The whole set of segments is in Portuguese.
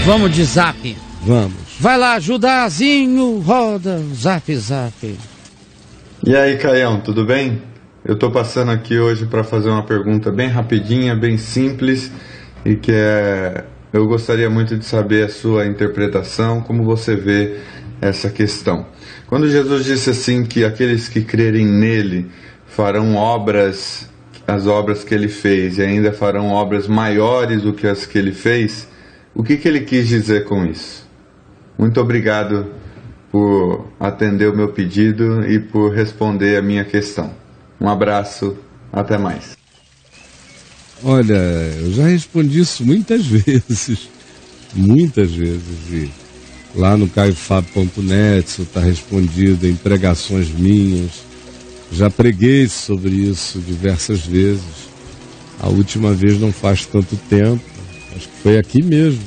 Vamos de zap. Vamos. Vai lá, Judazinho, roda, zap, zap. E aí, Caião, tudo bem? Eu tô passando aqui hoje para fazer uma pergunta bem rapidinha, bem simples, e que eu gostaria muito de saber a sua interpretação, como você vê essa questão. Quando Jesus disse assim que aqueles que crerem nele farão obras, as obras que ele fez, e ainda farão obras maiores do que as que ele fez, o que ele quis dizer com isso? Muito obrigado por atender o meu pedido e por responder a minha questão. Um abraço, até mais. Olha, eu já respondi isso muitas vezes. Muitas vezes. E lá no caiofab.net isso está respondido em pregações minhas. Já preguei sobre isso diversas vezes. A última vez não faz tanto tempo. Acho que foi aqui mesmo.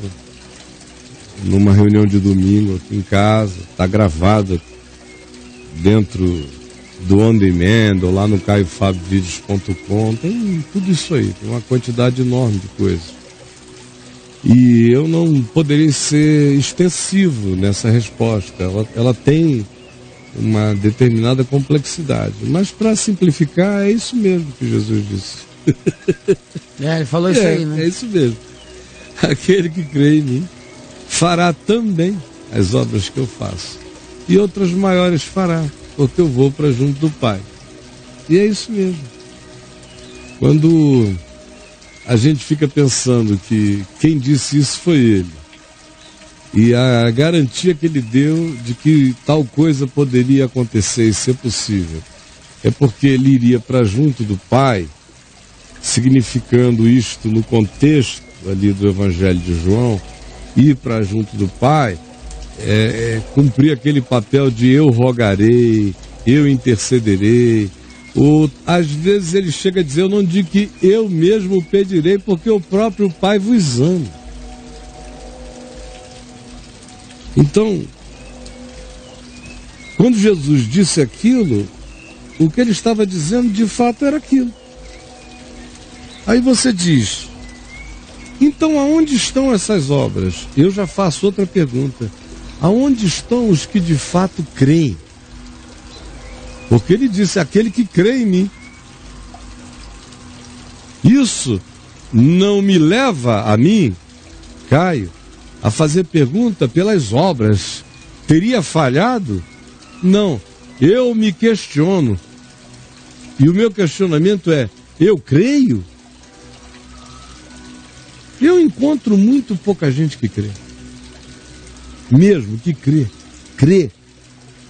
Numa reunião de domingo aqui em casa. Está gravada dentro do On Demand, ou lá no caiofabvideos.com, tem tudo isso aí, tem uma quantidade enorme de coisas. E eu não poderia ser extensivo nessa resposta, ela tem uma determinada complexidade, mas para simplificar é isso mesmo que Jesus disse. Ele falou isso aí, né? É isso mesmo. Aquele que crê em mim fará também as obras que eu faço, e outras maiores fará, porque eu vou para junto do Pai. E é isso mesmo. Quando a gente fica pensando que quem disse isso foi ele, e a garantia que ele deu de que tal coisa poderia acontecer e ser possível, é porque ele iria para junto do Pai, significando isto no contexto ali do Evangelho de João, ir para junto do Pai, cumprir aquele papel de eu rogarei, eu intercederei. Ou às vezes ele chega a dizer, eu não digo que eu mesmo pedirei, porque o próprio Pai vos ama. Então, quando Jesus disse aquilo, o que ele estava dizendo de fato era aquilo. Aí você diz, então aonde estão essas obras? Eu já faço outra pergunta. Aonde estão os que de fato creem? Porque ele disse, aquele que crê em mim. Isso não me leva a mim, Caio, a fazer pergunta pelas obras. Teria falhado? Não. Eu me questiono. E o meu questionamento é, eu creio? Eu encontro muito pouca gente que crê. Mesmo que crê.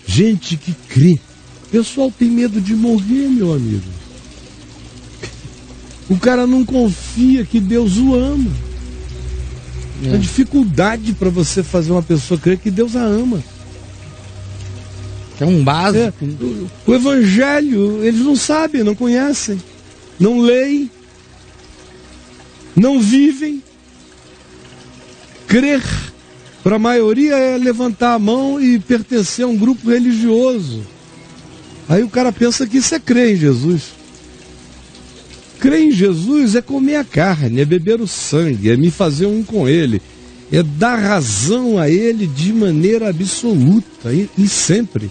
Gente que crê. O pessoal tem medo de morrer, meu amigo. O cara não confia que Deus o ama. A dificuldade para você fazer uma pessoa crer que Deus a ama. É um básico. O Evangelho, eles não sabem, não conhecem, não leem, não vivem. Crer, para a maioria, é levantar a mão e pertencer a um grupo religioso. Aí o cara pensa que isso é crer em Jesus. Crer em Jesus é comer a carne, é beber o sangue, é me fazer um com ele, é dar razão a ele de maneira absoluta e sempre.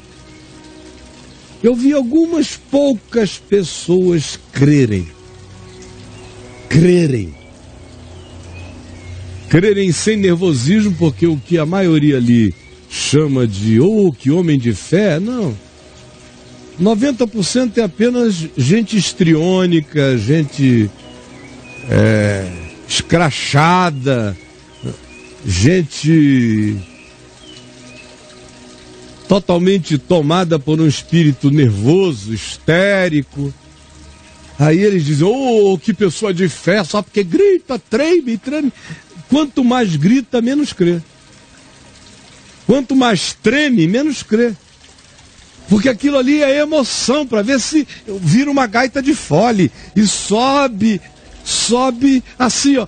Eu vi algumas poucas pessoas crerem sem nervosismo, porque o que a maioria ali chama de que homem de fé, não. 90% é apenas gente histriônica, gente escrachada, gente totalmente tomada por um espírito nervoso, histérico. Aí eles dizem, que pessoa de fé, só porque grita, treme. Quanto mais grita, menos crê. Quanto mais treme, menos crê. Porque aquilo ali é emoção, para ver se vira uma gaita de fole e sobe assim, ó.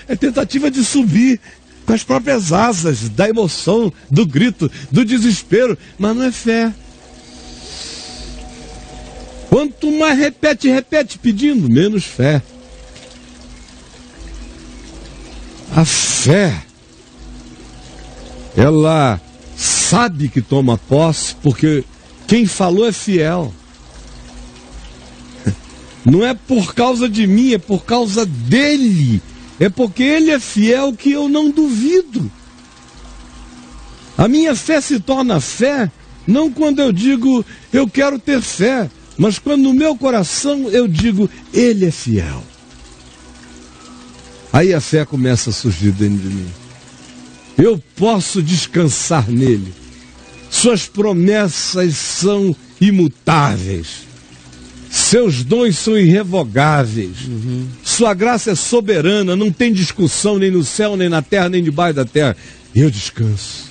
É tentativa de subir com as próprias asas da emoção, do grito, do desespero, mas não é fé. Quanto mais repete pedindo, menos fé. A fé, ela sabe que toma posse, porque quem falou é fiel. Não é por causa de mim, é por causa dele. É porque ele é fiel que eu não duvido. A minha fé se torna fé, não quando eu digo eu quero ter fé, mas quando no meu coração eu digo ele é fiel. Aí a fé começa a surgir dentro de mim. Eu posso descansar nele. Suas promessas são imutáveis. Seus dons são irrevogáveis. Sua graça é soberana, não tem discussão nem no céu, nem na terra, nem debaixo da terra. Eu descanso.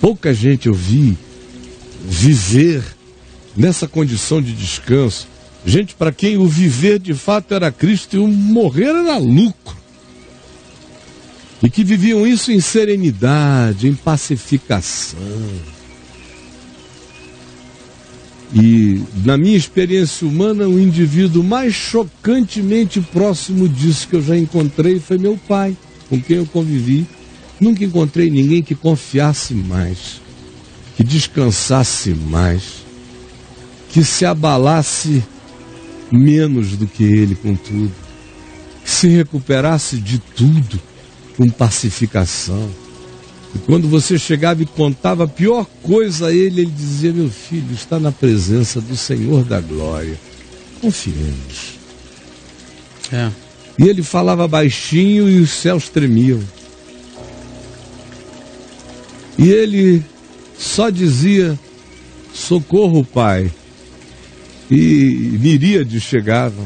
Pouca gente eu vi viver nessa condição de descanso. Gente para quem o viver de fato era Cristo e o morrer era lucro. E que viviam isso em serenidade, em pacificação. E na minha experiência humana, o indivíduo mais chocantemente próximo disso que eu já encontrei foi meu pai, com quem eu convivi. Nunca encontrei ninguém que confiasse mais, que descansasse mais, que se abalasse menos do que ele com tudo, que se recuperasse de tudo com pacificação. E quando você chegava e contava a pior coisa a ele, ele dizia: meu filho, está na presença do Senhor da glória, confiemos. E ele falava baixinho e os céus tremiam. E ele só dizia: socorro, Pai. E miríades chegavam.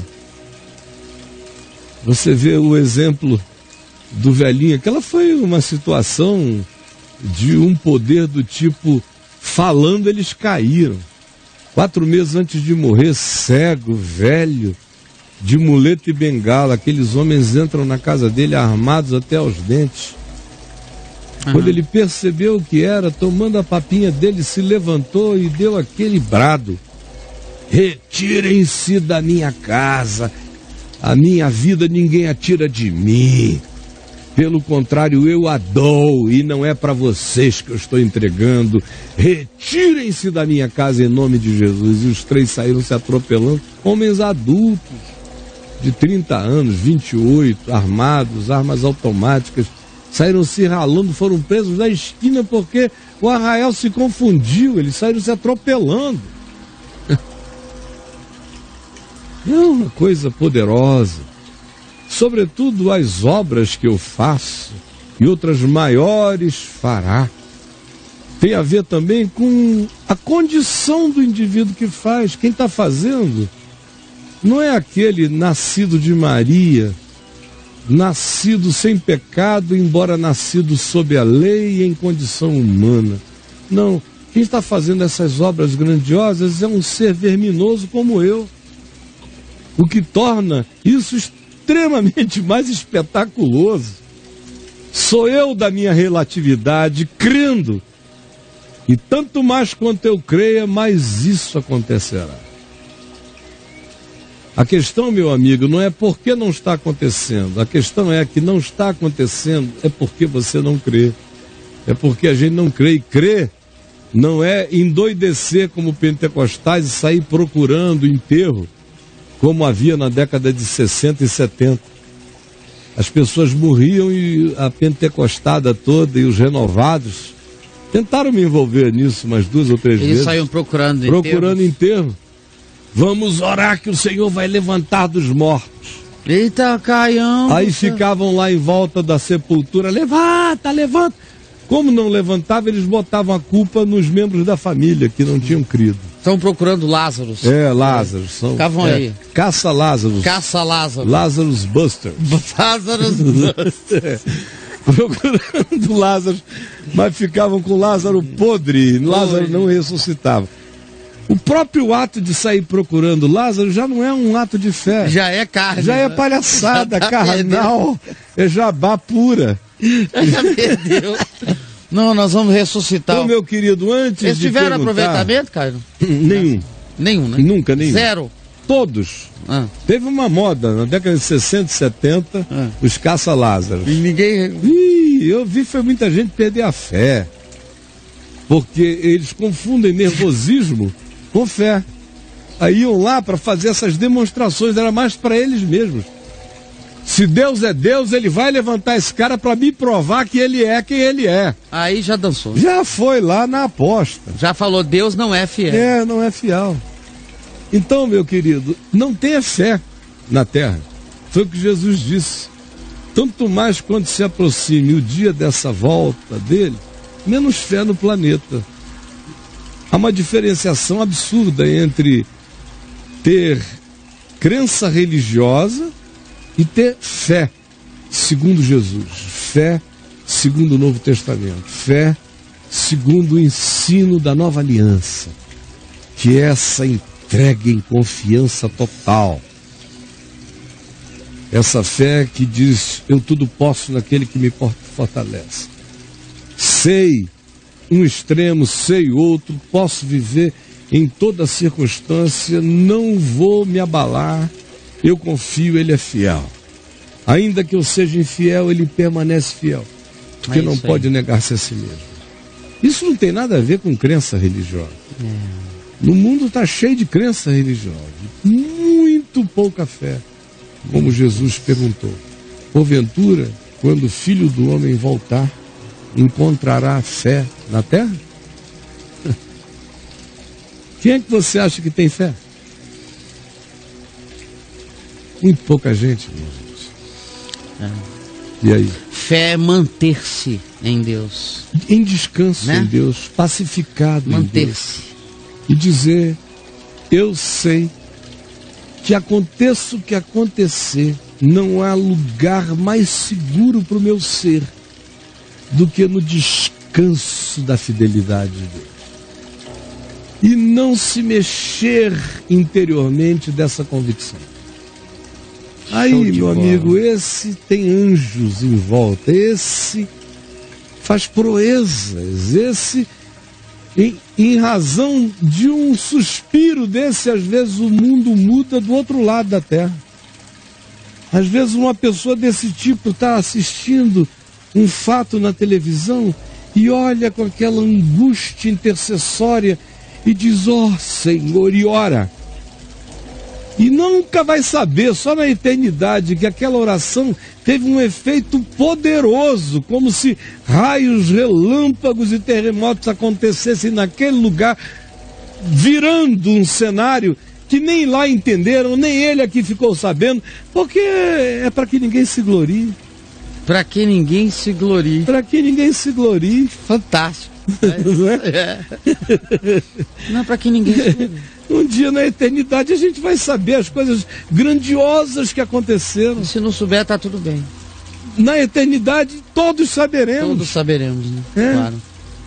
Você vê o exemplo do velhinho. Aquela foi uma situação de um poder do tipo, falando eles caíram. 4 meses antes de morrer, cego, velho, de muleta e bengala. Aqueles homens entram na casa dele armados até aos dentes. Quando ele percebeu o que era, tomando a papinha dele, se levantou e deu aquele brado: retirem-se da minha casa, a minha vida ninguém a tira de mim, pelo contrário eu a dou, e não é para vocês que eu estou entregando. Retirem-se da minha casa em nome de Jesus. E os 3 saíram se atropelando, homens adultos de 30 anos, 28, armados, armas automáticas. Saíram se ralando, foram presos na esquina porque o arraial se confundiu, eles saíram se atropelando. É uma coisa poderosa. Sobretudo as obras que eu faço e outras maiores fará. Tem a ver também com a condição do indivíduo que faz. Quem está fazendo não é aquele nascido de Maria, nascido sem pecado, embora nascido sob a lei e em condição humana. Não, quem está fazendo essas obras grandiosas é um ser verminoso como eu. O que torna isso extremamente mais espetaculoso. Sou eu da minha relatividade, crendo. E tanto mais quanto eu creia, mais isso acontecerá. A questão, meu amigo, não é porque não está acontecendo. A questão é que não está acontecendo, é porque você não crê. É porque a gente não crê. E crer não é endoidecer como pentecostais e sair procurando enterro, como havia na década de 60 e 70. As pessoas morriam e a pentecostada toda e os renovados tentaram me envolver nisso umas 2 ou 3 vezes. Eles saíam procurando enterro. Vamos orar que o Senhor vai levantar dos mortos. Eita, Caião. Aí ficavam lá em volta da sepultura: levanta, levanta. Como não levantava, eles botavam a culpa nos membros da família que não tinham crido. Estão procurando Lázaro. Lázaro. Ficavam aí. Caça Lázaro. Caça Lázaro. Lazarus Buster. Lázaro Buster. Procurando Lázaro, mas ficavam com Lázaro podre. Lázaro não ressuscitava. O próprio ato de sair procurando Lázaro já não é um ato de fé. Já é carne. Já é palhaçada, já tá carnal. É jabá pura. Já perdeu. Não, nós vamos ressuscitar. Então, meu querido, antes eles de tiveram perguntar... aproveitamento, Caio? Nenhum. Nenhum, né? Nunca, nenhum. Zero. todos. Teve uma moda na década de 60 e 70, os caça-Lázaros. E ninguém... Eu vi foi muita gente perder a fé. Porque eles confundem nervosismo com fé. Aí iam lá para fazer essas demonstrações, era mais para eles mesmos. Se Deus é Deus, ele vai levantar esse cara para me provar que ele é quem ele é. Aí já dançou. Já foi lá na aposta. Já falou, Deus não é fiel. Não é fiel. Então, meu querido, não tenha fé na terra. Foi o que Jesus disse. Tanto mais quando se aproxime o dia dessa volta dele, menos fé no planeta. Há uma diferenciação absurda entre ter crença religiosa e ter fé, segundo Jesus. Fé, segundo o Novo Testamento. Fé, segundo o ensino da nova aliança. Que é essa entrega em confiança total. Essa fé que diz, eu tudo posso naquele que me fortalece. Sei um extremo, sei outro, posso viver em toda circunstância, não vou me abalar, eu confio, ele é fiel. Ainda que eu seja infiel, ele permanece fiel, porque não pode negar-se a si mesmo. Isso não tem nada a ver com crença religiosa. No mundo está cheio de crença religiosa, muito pouca fé. Como Jesus perguntou, porventura, quando o Filho do Homem voltar, encontrará fé na terra? Quem é que você acha que tem fé? Muito pouca gente, minha gente. E aí? Fé é manter-se em Deus. Em descanso em Deus, pacificado em Deus. Manter-se. E dizer, eu sei que aconteça o que acontecer, não há lugar mais seguro para o meu ser do que no descanso da fidelidade de Deus. E não se mexer interiormente dessa convicção. Aí, meu amigo, esse tem anjos em volta, esse faz proezas, esse, em razão de um suspiro desse, às vezes o mundo muda do outro lado da terra. Às vezes uma pessoa desse tipo está assistindo um fato na televisão e olha com aquela angústia intercessória e diz, ó Senhor, e ora. E nunca vai saber, só na eternidade, que aquela oração teve um efeito poderoso, como se raios, relâmpagos e terremotos acontecessem naquele lugar, virando um cenário que nem lá entenderam, nem ele aqui ficou sabendo, porque é para que ninguém se glorie. Para que ninguém se glorie. Para que ninguém se glorie. Fantástico. Não é? Não é para que ninguém se glorie. Um dia na eternidade a gente vai saber as coisas grandiosas que aconteceram. Se não souber, tá tudo bem. Na eternidade todos saberemos. Todos saberemos, né? Claro.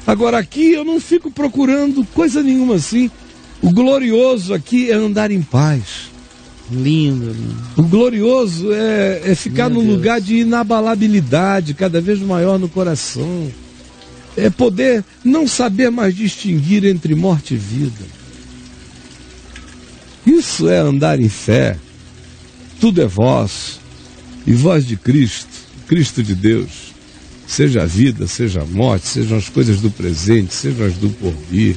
Agora aqui eu não fico procurando coisa nenhuma assim. O glorioso aqui é andar em paz. Lindo, lindo. O glorioso é ficar num lugar de inabalabilidade cada vez maior no coração. É poder não saber mais distinguir entre morte e vida. Isso é andar em fé. Tudo é vosso. E vós de Cristo, Cristo de Deus. Seja a vida, seja a morte, sejam as coisas do presente, sejam as do porvir.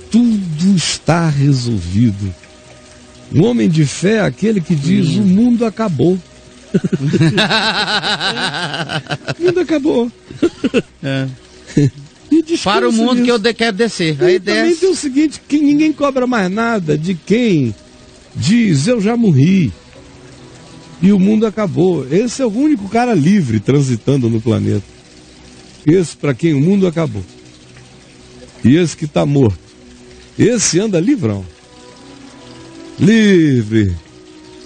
Tudo está resolvido. Um homem de fé é aquele que diz, o mundo acabou. O mundo acabou. Para o mundo nisso. Que eu quero descer. Aí também tem o seguinte, que ninguém cobra mais nada de quem diz, eu já morri. E o mundo acabou. Esse é o único cara livre transitando no planeta. Esse para quem o mundo acabou. E esse que está morto. Esse anda livrão. Livre.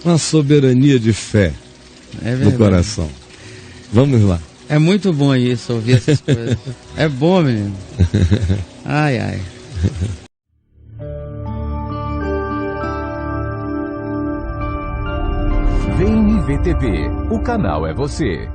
Uma soberania de fé no coração. Vamos lá. É muito bom isso, ouvir essas coisas. É bom, menino. Ai, ai. Vem me ver TV. O canal é você.